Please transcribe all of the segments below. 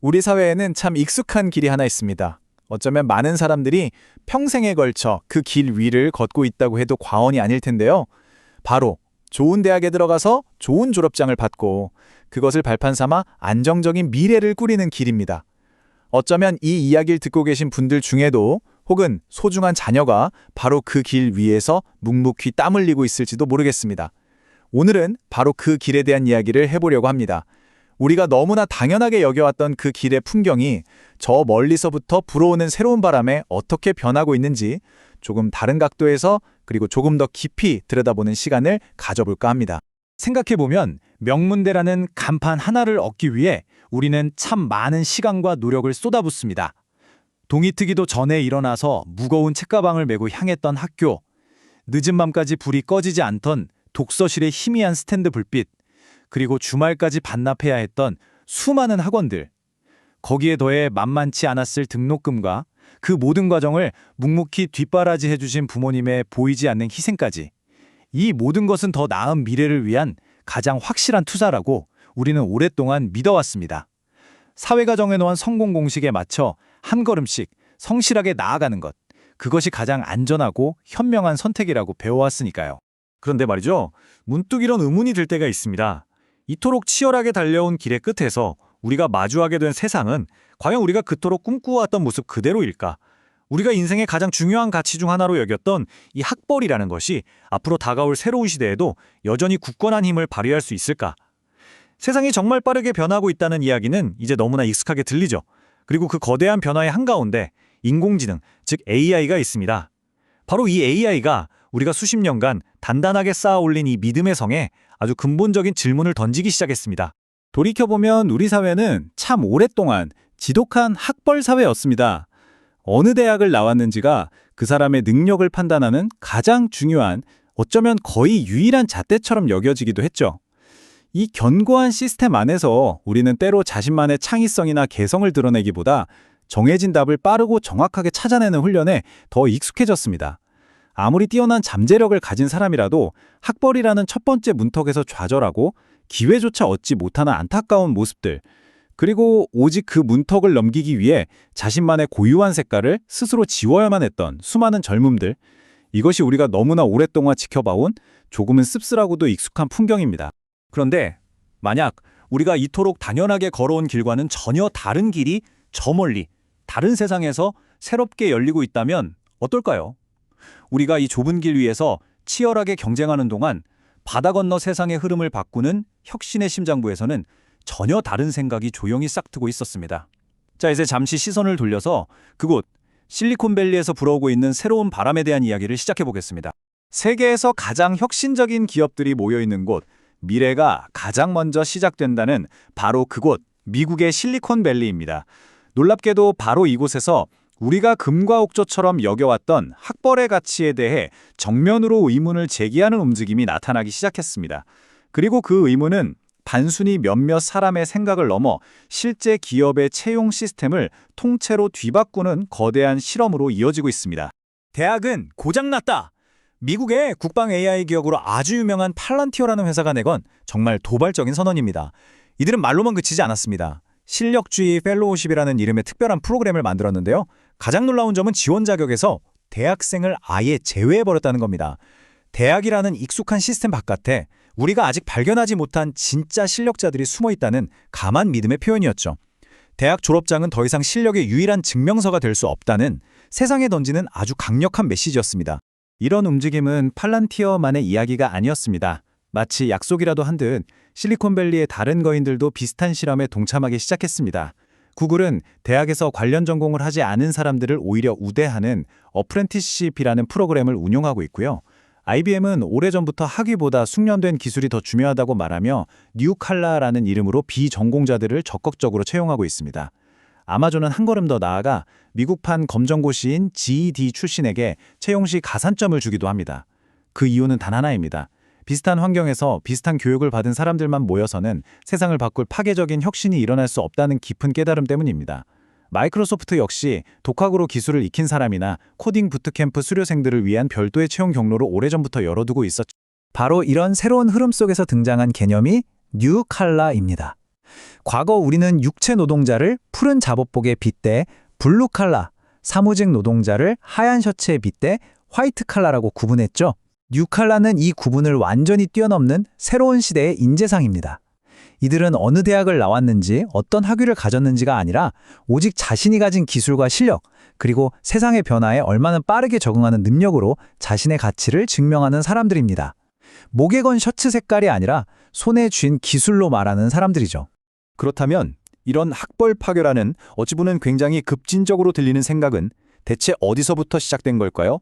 우리 사회에는 참 익숙한 길이 하나 있습니다. 어쩌면 많은 사람들이 평생에 걸쳐 그 길 위를 걷고 있다고 해도 과언이 아닐 텐데요. 바로 좋은 대학에 들어가서 좋은 졸업장을 받고 그것을 발판 삼아 안정적인 미래를 꾸리는 길입니다. 어쩌면 이 이야기를 듣고 계신 분들 중에도 혹은 소중한 자녀가 바로 그 길 위에서 묵묵히 땀 흘리고 있을지도 모르겠습니다. 오늘은 바로 그 길에 대한 이야기를 해보려고 합니다. 우리가 너무나 당연하게 여겨왔던 그 길의 풍경이 저 멀리서부터 불어오는 새로운 바람에 어떻게 변하고 있는지 조금 다른 각도에서 그리고 조금 더 깊이 들여다보는 시간을 가져볼까 합니다. 생각해보면 명문대라는 간판 하나를 얻기 위해 우리는 참 많은 시간과 노력을 쏟아붓습니다. 동이 트기도 전에 일어나서 무거운 책가방을 메고 향했던 학교, 늦은 밤까지 불이 꺼지지 않던 독서실의 희미한 스탠드 불빛, 그리고 주말까지 반납해야 했던 수많은 학원들, 거기에 더해 만만치 않았을 등록금과 그 모든 과정을 묵묵히 뒷바라지 해주신 부모님의 보이지 않는 희생까지, 이 모든 것은 더 나은 미래를 위한 가장 확실한 투자라고 우리는 오랫동안 믿어왔습니다. 사회가 정해놓은 성공 공식에 맞춰 한 걸음씩 성실하게 나아가는 것, 그것이 가장 안전하고 현명한 선택이라고 배워왔으니까요. 그런데 말이죠. 문득 이런 의문이 들 때가 있습니다. 이토록 치열하게 달려온 길의 끝에서 우리가 마주하게 된 세상은 과연 우리가 그토록 꿈꾸어왔던 모습 그대로일까? 우리가 인생의 가장 중요한 가치 중 하나로 여겼던 이 학벌이라는 것이 앞으로 다가올 새로운 시대에도 여전히 굳건한 힘을 발휘할 수 있을까? 세상이 정말 빠르게 변하고 있다는 이야기는 이제 너무나 익숙하게 들리죠. 그리고 그 거대한 변화의 한가운데 인공지능, 즉 AI가 있습니다. 바로 이 AI가 우리가 수십 년간 단단하게 쌓아 올린 이 믿음의 성에 아주 근본적인 질문을 던지기 시작했습니다. 돌이켜보면 우리 사회는 참 오랫동안 지독한 학벌 사회였습니다. 어느 대학을 나왔는지가 그 사람의 능력을 판단하는 가장 중요한, 어쩌면 거의 유일한 잣대처럼 여겨지기도 했죠. 이 견고한 시스템 안에서 우리는 때로 자신만의 창의성이나 개성을 드러내기보다 정해진 답을 빠르고 정확하게 찾아내는 훈련에 더 익숙해졌습니다. 아무리 뛰어난 잠재력을 가진 사람이라도 학벌이라는 첫 번째 문턱에서 좌절하고 기회조차 얻지 못하는 안타까운 모습들, 그리고 오직 그 문턱을 넘기기 위해 자신만의 고유한 색깔을 스스로 지워야만 했던 수많은 젊음들, 이것이 우리가 너무나 오랫동안 지켜봐온 조금은 씁쓸하고도 익숙한 풍경입니다. 그런데 만약 우리가 이토록 당연하게 걸어온 길과는 전혀 다른 길이 저 멀리 다른 세상에서 새롭게 열리고 있다면 어떨까요? 우리가 이 좁은 길 위에서 치열하게 경쟁하는 동안 바다 건너 세상의 흐름을 바꾸는 혁신의 심장부에서는 전혀 다른 생각이 조용히 싹트고 있었습니다. 자, 이제 잠시 시선을 돌려서 그곳 실리콘밸리에서 불어오고 있는 새로운 바람에 대한 이야기를 시작해 보겠습니다. 세계에서 가장 혁신적인 기업들이 모여있는 곳, 미래가 가장 먼저 시작된다는 바로 그곳, 미국의 실리콘밸리입니다. 놀랍게도 바로 이곳에서 우리가 금과 옥조처럼 여겨왔던 학벌의 가치에 대해 정면으로 의문을 제기하는 움직임이 나타나기 시작했습니다. 그리고 그 의문은 단순히 몇몇 사람의 생각을 넘어 실제 기업의 채용 시스템을 통째로 뒤바꾸는 거대한 실험으로 이어지고 있습니다. 대학은 고장났다. 미국의 국방 AI 기업으로 아주 유명한 팔란티어라는 회사가 내건 정말 도발적인 선언입니다. 이들은 말로만 그치지 않았습니다. 실력주의 펠로우십이라는 이름의 특별한 프로그램을 만들었는데요. 가장 놀라운 점은 지원 자격에서 대학생을 아예 제외해버렸다는 겁니다. 대학이라는 익숙한 시스템 바깥에 우리가 아직 발견하지 못한 진짜 실력자들이 숨어있다는 감한 믿음의 표현이었죠. 대학 졸업장은 더 이상 실력의 유일한 증명서가 될 수 없다는 세상에 던지는 아주 강력한 메시지였습니다. 이런 움직임은 팔란티어만의 이야기가 아니었습니다. 마치 약속이라도 한 듯 실리콘밸리의 다른 거인들도 비슷한 실험에 동참하기 시작했습니다. 구글은 대학에서 관련 전공을 하지 않은 사람들을 오히려 우대하는 어프렌티스십이라는 프로그램을 운용하고 있고요. IBM은 오래전부터 학위보다 숙련된 기술이 더 중요하다고 말하며 뉴칼라라는 이름으로 비전공자들을 적극적으로 채용하고 있습니다. 아마존은 한 걸음 더 나아가 미국판 검정고시인 GED 출신에게 채용 시 가산점을 주기도 합니다. 그 이유는 단 하나입니다. 비슷한 환경에서 비슷한 교육을 받은 사람들만 모여서는 세상을 바꿀 파괴적인 혁신이 일어날 수 없다는 깊은 깨달음 때문입니다. 마이크로소프트 역시 독학으로 기술을 익힌 사람이나 코딩 부트캠프 수료생들을 위한 별도의 채용 경로를 오래전부터 열어두고 있었죠. 바로 이런 새로운 흐름 속에서 등장한 개념이 뉴칼라입니다. 과거 우리는 육체 노동자를 푸른 작업복에 빗대 블루 칼라, 사무직 노동자를 하얀 셔츠에 빗대 화이트 칼라라고 구분했죠. 뉴 칼라는 이 구분을 완전히 뛰어넘는 새로운 시대의 인재상입니다. 이들은 어느 대학을 나왔는지 어떤 학위를 가졌는지가 아니라 오직 자신이 가진 기술과 실력, 그리고 세상의 변화에 얼마나 빠르게 적응하는 능력으로 자신의 가치를 증명하는 사람들입니다. 목에 건 셔츠 색깔이 아니라 손에 쥔 기술로 말하는 사람들이죠. 그렇다면 이런 학벌 파괴라는 어찌 보면 굉장히 급진적으로 들리는 생각은 대체 어디서부터 시작된 걸까요?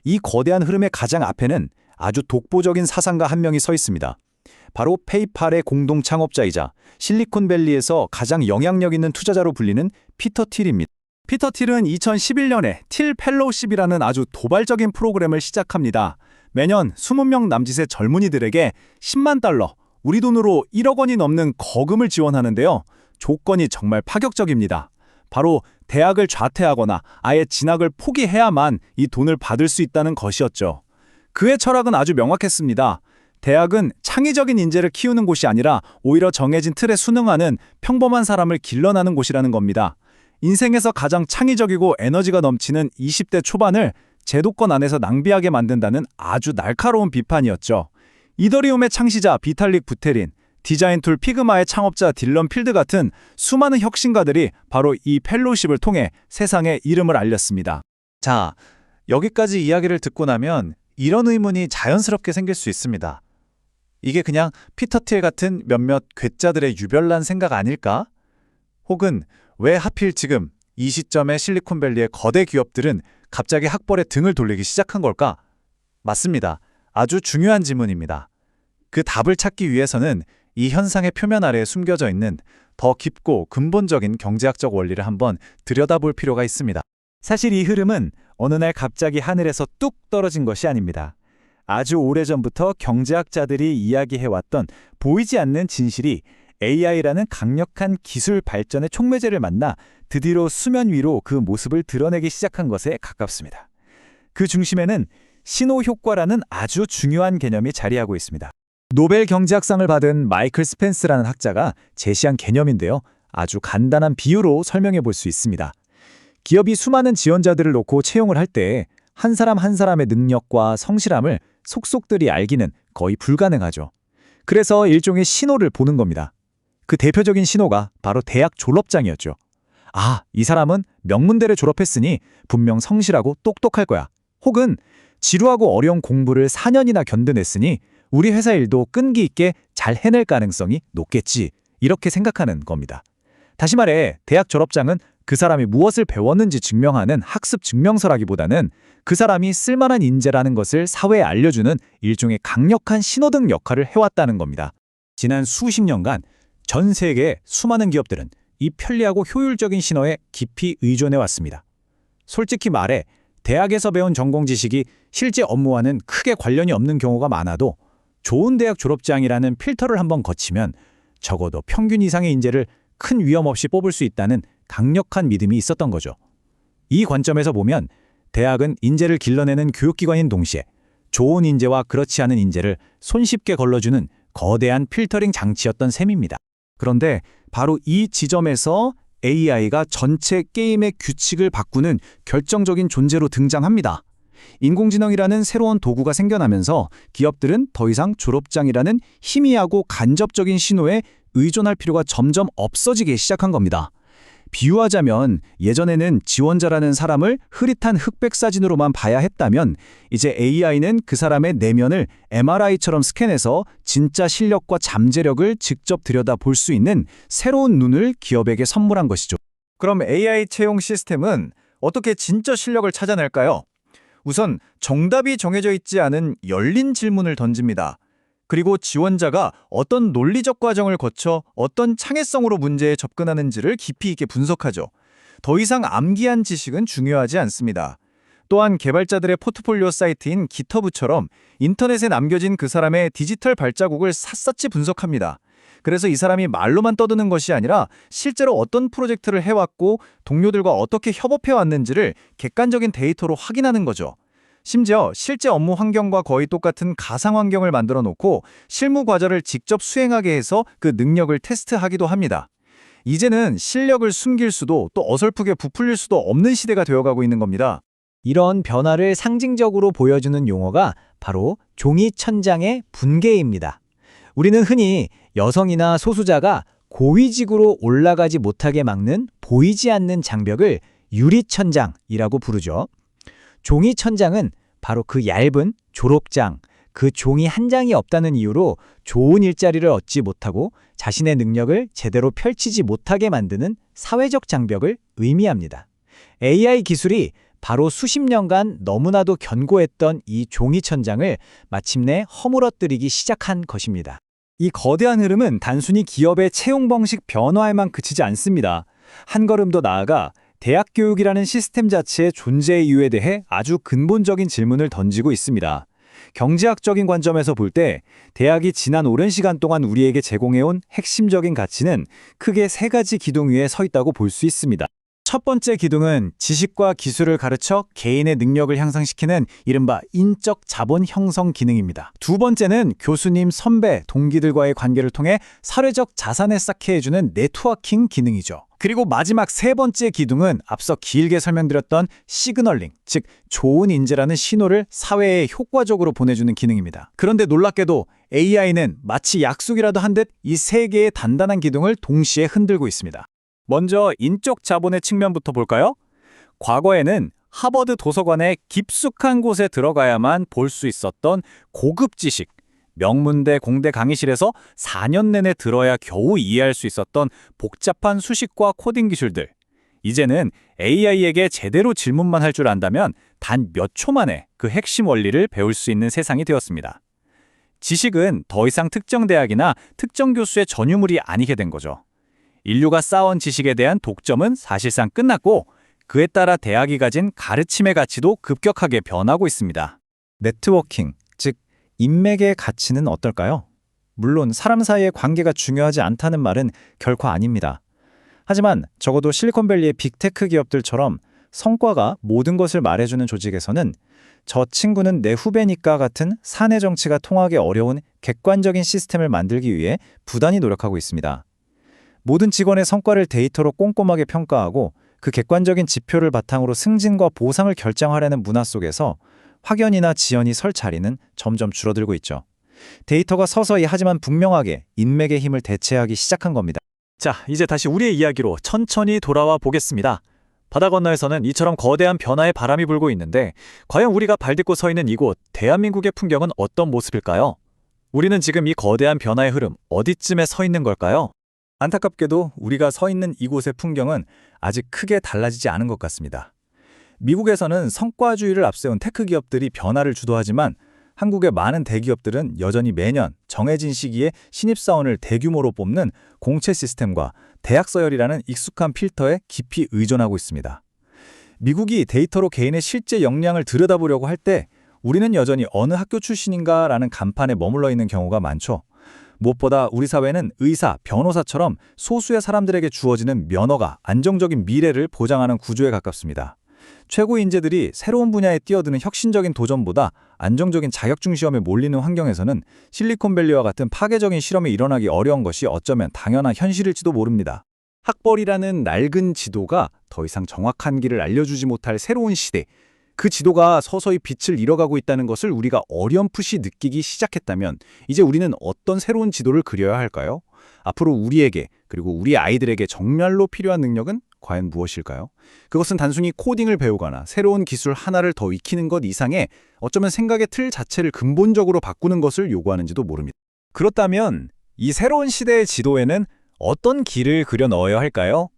이 거대한 흐름의 가장 앞에는 아주 독보적인 사상가 한 명이 서 있습니다. 바로 페이팔의 공동 창업자이자 실리콘밸리에서 가장 영향력 있는 투자자로 불리는 피터 틸입니다. 피터 틸은 2011년에 틸 펠로우십이라는 아주 도발적인 프로그램을 시작합니다. 매년 20명 남짓의 젊은이들에게 10만 달러, 우리 돈으로 1억 원이 넘는 거금을 지원하는데요. 조건이 정말 파격적입니다. 바로 대학을 좌퇴하거나 아예 진학을 포기해야만 이 돈을 받을 수 있다는 것이었죠. 그의 철학은 아주 명확했습니다. 대학은 창의적인 인재를 키우는 곳이 아니라 오히려 정해진 틀에 순응하는 평범한 사람을 길러내는 곳이라는 겁니다. 인생에서 가장 창의적이고 에너지가 넘치는 20대 초반을 제도권 안에서 낭비하게 만든다는 아주 날카로운 비판이었죠. 이더리움의 창시자 비탈릭 부테린, 디자인 툴 피그마의 창업자 딜런 필드 같은 수많은 혁신가들이 바로 이 펠로우십을 통해 세상에 이름을 알렸습니다. 자, 여기까지 이야기를 듣고 나면 이런 의문이 자연스럽게 생길 수 있습니다. 이게 그냥 피터 틸 같은 몇몇 괴짜들의 유별난 생각 아닐까? 혹은 왜 하필 지금 이 시점에 실리콘밸리의 거대 기업들은 갑자기 학벌에 등을 돌리기 시작한 걸까? 맞습니다. 아주 중요한 질문입니다. 그 답을 찾기 위해서는 이 현상의 표면 아래에 숨겨져 있는 더 깊고 근본적인 경제학적 원리를 한번 들여다볼 필요가 있습니다. 사실 이 흐름은 어느 날 갑자기 하늘에서 뚝 떨어진 것이 아닙니다. 아주 오래전부터 경제학자들이 이야기해왔던 보이지 않는 진실이 AI라는 강력한 기술 발전의 촉매제를 만나 드디어 수면 위로 그 모습을 드러내기 시작한 것에 가깝습니다. 그 중심에는 신호 효과라는 아주 중요한 개념이 자리하고 있습니다. 노벨 경제학상을 받은 마이클 스펜스라는 학자가 제시한 개념인데요. 아주 간단한 비유로 설명해 볼 수 있습니다. 기업이 수많은 지원자들을 놓고 채용을 할 때 한 사람 한 사람의 능력과 성실함을 속속들이 알기는 거의 불가능하죠. 그래서 일종의 신호를 보는 겁니다. 그 대표적인 신호가 바로 대학 졸업장이었죠. 아, 이 사람은 명문대를 졸업했으니 분명 성실하고 똑똑할 거야. 혹은 지루하고 어려운 공부를 4년이나 견뎌냈으니 우리 회사 일도 끈기 있게 잘 해낼 가능성이 높겠지. 이렇게 생각하는 겁니다. 다시 말해, 대학 졸업장은 그 사람이 무엇을 배웠는지 증명하는 학습 증명서라기보다는 그 사람이 쓸만한 인재라는 것을 사회에 알려주는 일종의 강력한 신호등 역할을 해왔다는 겁니다. 지난 수십 년간 전 세계의 수많은 기업들은 이 편리하고 효율적인 신호에 깊이 의존해왔습니다. 솔직히 말해 대학에서 배운 전공 지식이 실제 업무와는 크게 관련이 없는 경우가 많아도 좋은 대학 졸업장이라는 필터를 한번 거치면 적어도 평균 이상의 인재를 큰 위험 없이 뽑을 수 있다는 강력한 믿음이 있었던 거죠. 이 관점에서 보면 대학은 인재를 길러내는 교육기관인 동시에 좋은 인재와 그렇지 않은 인재를 손쉽게 걸러주는 거대한 필터링 장치였던 셈입니다. 그런데 바로 이 지점에서 AI가 전체 게임의 규칙을 바꾸는 결정적인 존재로 등장합니다. 인공지능이라는 새로운 도구가 생겨나면서 기업들은 더 이상 졸업장이라는 희미하고 간접적인 신호에 의존할 필요가 점점 없어지기 시작한 겁니다. 비유하자면 예전에는 지원자라는 사람을 흐릿한 흑백 사진으로만 봐야 했다면 이제 AI는 그 사람의 내면을 MRI처럼 스캔해서 진짜 실력과 잠재력을 직접 들여다볼 수 있는 새로운 눈을 기업에게 선물한 것이죠. 그럼 AI 채용 시스템은 어떻게 진짜 실력을 찾아낼까요? 우선 정답이 정해져 있지 않은 열린 질문을 던집니다. 그리고 지원자가 어떤 논리적 과정을 거쳐 어떤 창의성으로 문제에 접근하는지를 깊이 있게 분석하죠. 더 이상 암기한 지식은 중요하지 않습니다. 또한 개발자들의 포트폴리오 사이트인 깃허브처럼 인터넷에 남겨진 그 사람의 디지털 발자국을 샅샅이 분석합니다. 그래서 이 사람이 말로만 떠드는 것이 아니라 실제로 어떤 프로젝트를 해왔고 동료들과 어떻게 협업해왔는지를 객관적인 데이터로 확인하는 거죠. 심지어 실제 업무 환경과 거의 똑같은 가상 환경을 만들어 놓고 실무 과제를 직접 수행하게 해서 그 능력을 테스트하기도 합니다. 이제는 실력을 숨길 수도 또 어설프게 부풀릴 수도 없는 시대가 되어가고 있는 겁니다. 이런 변화를 상징적으로 보여주는 용어가 바로 종이 천장의 분개입니다. 우리는 흔히 여성이나 소수자가 고위직으로 올라가지 못하게 막는 보이지 않는 장벽을 유리천장이라고 부르죠. 종이 천장은 바로 그 얇은 졸업장, 그 종이 한 장이 없다는 이유로 좋은 일자리를 얻지 못하고 자신의 능력을 제대로 펼치지 못하게 만드는 사회적 장벽을 의미합니다. AI 기술이 바로 수십 년간 너무나도 견고했던 이 종이 천장을 마침내 허물어뜨리기 시작한 것입니다. 이 거대한 흐름은 단순히 기업의 채용 방식 변화에만 그치지 않습니다. 한 걸음 더 나아가 대학 교육이라는 시스템 자체의 존재 이유에 대해 아주 근본적인 질문을 던지고 있습니다. 경제학적인 관점에서 볼 때 대학이 지난 오랜 시간 동안 우리에게 제공해온 핵심적인 가치는 크게 세 가지 기둥 위에 서 있다고 볼 수 있습니다. 첫 번째 기둥은 지식과 기술을 가르쳐 개인의 능력을 향상시키는 이른바 인적 자본 형성 기능입니다. 두 번째는 교수님, 선배, 동기들과의 관계를 통해 사회적 자산을 쌓게 해주는 네트워킹 기능이죠. 그리고 마지막 세 번째 기둥은 앞서 길게 설명드렸던 시그널링, 즉 좋은 인재라는 신호를 사회에 효과적으로 보내주는 기능입니다. 그런데 놀랍게도 AI는 마치 약속이라도 한 듯 이 세 개의 단단한 기둥을 동시에 흔들고 있습니다. 먼저 인적 자본의 측면부터 볼까요? 과거에는 하버드 도서관의 깊숙한 곳에 들어가야만 볼 수 있었던 고급 지식, 명문대 공대 강의실에서 4년 내내 들어야 겨우 이해할 수 있었던 복잡한 수식과 코딩 기술들. 이제는 AI에게 제대로 질문만 할 줄 안다면 단 몇 초 만에 그 핵심 원리를 배울 수 있는 세상이 되었습니다. 지식은 더 이상 특정 대학이나 특정 교수의 전유물이 아니게 된 거죠. 인류가 쌓아온 지식에 대한 독점은 사실상 끝났고 그에 따라 대학이 가진 가르침의 가치도 급격하게 변하고 있습니다. 네트워킹, 즉 인맥의 가치는 어떨까요? 물론 사람 사이의 관계가 중요하지 않다는 말은 결코 아닙니다. 하지만 적어도 실리콘밸리의 빅테크 기업들처럼 성과가 모든 것을 말해주는 조직에서는 저 친구는 내 후배니까 같은 사내 정치가 통하기 어려운 객관적인 시스템을 만들기 위해 부단히 노력하고 있습니다. 모든 직원의 성과를 데이터로 꼼꼼하게 평가하고 그 객관적인 지표를 바탕으로 승진과 보상을 결정하려는 문화 속에서 확연이나 지연이 설 자리는 점점 줄어들고 있죠. 데이터가 서서히 하지만 분명하게 인맥의 힘을 대체하기 시작한 겁니다. 자, 이제 다시 우리의 이야기로 천천히 돌아와 보겠습니다. 바다 건너에서는 이처럼 거대한 변화의 바람이 불고 있는데 과연 우리가 발딛고 서 있는 이곳 대한민국의 풍경은 어떤 모습일까요? 우리는 지금 이 거대한 변화의 흐름 어디쯤에 서 있는 걸까요? 안타깝게도 우리가 서 있는 이곳의 풍경은 아직 크게 달라지지 않은 것 같습니다. 미국에서는 성과주의를 앞세운 테크 기업들이 변화를 주도하지만 한국의 많은 대기업들은 여전히 매년 정해진 시기에 신입사원을 대규모로 뽑는 공채 시스템과 대학 서열이라는 익숙한 필터에 깊이 의존하고 있습니다. 미국이 데이터로 개인의 실제 역량을 들여다보려고 할 때 우리는 여전히 어느 학교 출신인가라는 간판에 머물러 있는 경우가 많죠. 무엇보다 우리 사회는 의사, 변호사처럼 소수의 사람들에게 주어지는 면허가 안정적인 미래를 보장하는 구조에 가깝습니다. 최고 인재들이 새로운 분야에 뛰어드는 혁신적인 도전보다 안정적인 자격증 시험에 몰리는 환경에서는 실리콘밸리와 같은 파괴적인 실험이 일어나기 어려운 것이 어쩌면 당연한 현실일지도 모릅니다. 학벌이라는 낡은 지도가 더 이상 정확한 길을 알려주지 못할 새로운 시대, 그 지도가 서서히 빛을 잃어가고 있다는 것을 우리가 어렴풋이 느끼기 시작했다면 이제 우리는 어떤 새로운 지도를 그려야 할까요? 앞으로 우리에게 그리고 우리 아이들에게 정말로 필요한 능력은 과연 무엇일까요? 그것은 단순히 코딩을 배우거나 새로운 기술 하나를 더 익히는 것 이상의 어쩌면 생각의 틀 자체를 근본적으로 바꾸는 것을 요구하는지도 모릅니다. 그렇다면 이 새로운 시대의 지도에는 어떤 길을 그려 넣어야 할까요?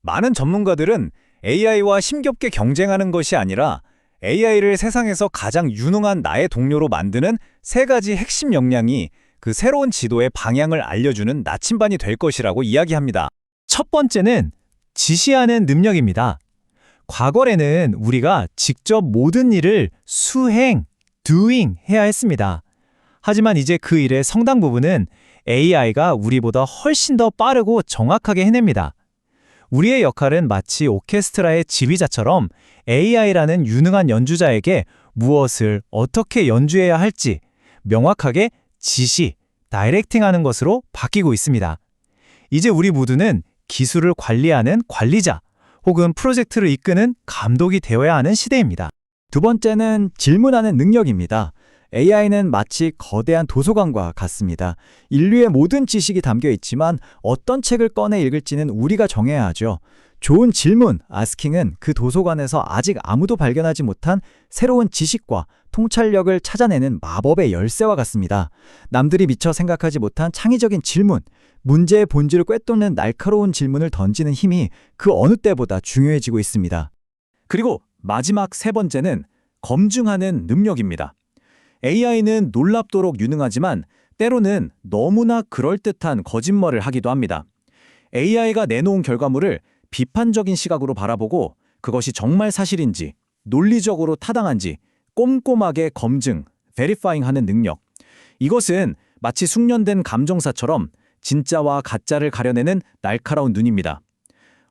많은 전문가들은 AI와 힘겹게 경쟁하는 것이 아니라 AI를 세상에서 가장 유능한 나의 동료로 만드는 세 가지 핵심 역량이 그 새로운 지도의 방향을 알려주는 나침반이 될 것이라고 이야기합니다. 첫 번째는 지시하는 능력입니다. 과거에는 우리가 직접 모든 일을 수행, doing 해야 했습니다. 하지만 이제 그 일의 상당 부분은 AI가 우리보다 훨씬 더 빠르고 정확하게 해냅니다. 우리의 역할은 마치 오케스트라의 지휘자처럼 AI라는 유능한 연주자에게 무엇을 어떻게 연주해야 할지 명확하게 지시, 다이렉팅하는 것으로 바뀌고 있습니다. 이제 우리 모두는 기술을 관리하는 관리자 혹은 프로젝트를 이끄는 감독이 되어야 하는 시대입니다. 두 번째는 질문하는 능력입니다. AI는 마치 거대한 도서관과 같습니다. 인류의 모든 지식이 담겨 있지만 어떤 책을 꺼내 읽을지는 우리가 정해야 하죠. 좋은 질문, 아스킹은 그 도서관에서 아직 아무도 발견하지 못한 새로운 지식과 통찰력을 찾아내는 마법의 열쇠와 같습니다. 남들이 미처 생각하지 못한 창의적인 질문, 문제의 본질을 꿰뚫는 날카로운 질문을 던지는 힘이 그 어느 때보다 중요해지고 있습니다. 그리고 마지막 세 번째는 검증하는 능력입니다. AI는 놀랍도록 유능하지만 때로는 너무나 그럴듯한 거짓말을 하기도 합니다. AI가 내놓은 결과물을 비판적인 시각으로 바라보고 그것이 정말 사실인지, 논리적으로 타당한지 꼼꼼하게 검증, 베리파잉하는 능력. 이것은 마치 숙련된 감정사처럼 진짜와 가짜를 가려내는 날카로운 눈입니다.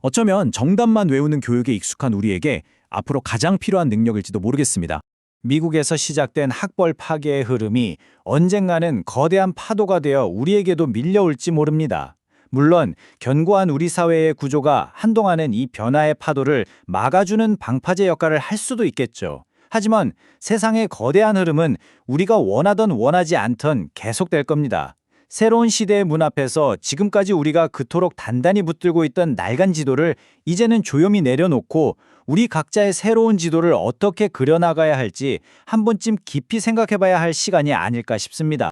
어쩌면 정답만 외우는 교육에 익숙한 우리에게 앞으로 가장 필요한 능력일지도 모르겠습니다. 미국에서 시작된 학벌 파괴의 흐름이 언젠가는 거대한 파도가 되어 우리에게도 밀려올지 모릅니다. 물론 견고한 우리 사회의 구조가 한동안은 이 변화의 파도를 막아주는 방파제 역할을 할 수도 있겠죠. 하지만 세상의 거대한 흐름은 우리가 원하던 원하지 않던 계속될 겁니다. 새로운 시대의 문 앞에서 지금까지 우리가 그토록 단단히 붙들고 있던 낡은 지도를 이제는 조용히 내려놓고 우리 각자의 새로운 지도를 어떻게 그려나가야 할지 한 번쯤 깊이 생각해봐야 할 시간이 아닐까 싶습니다.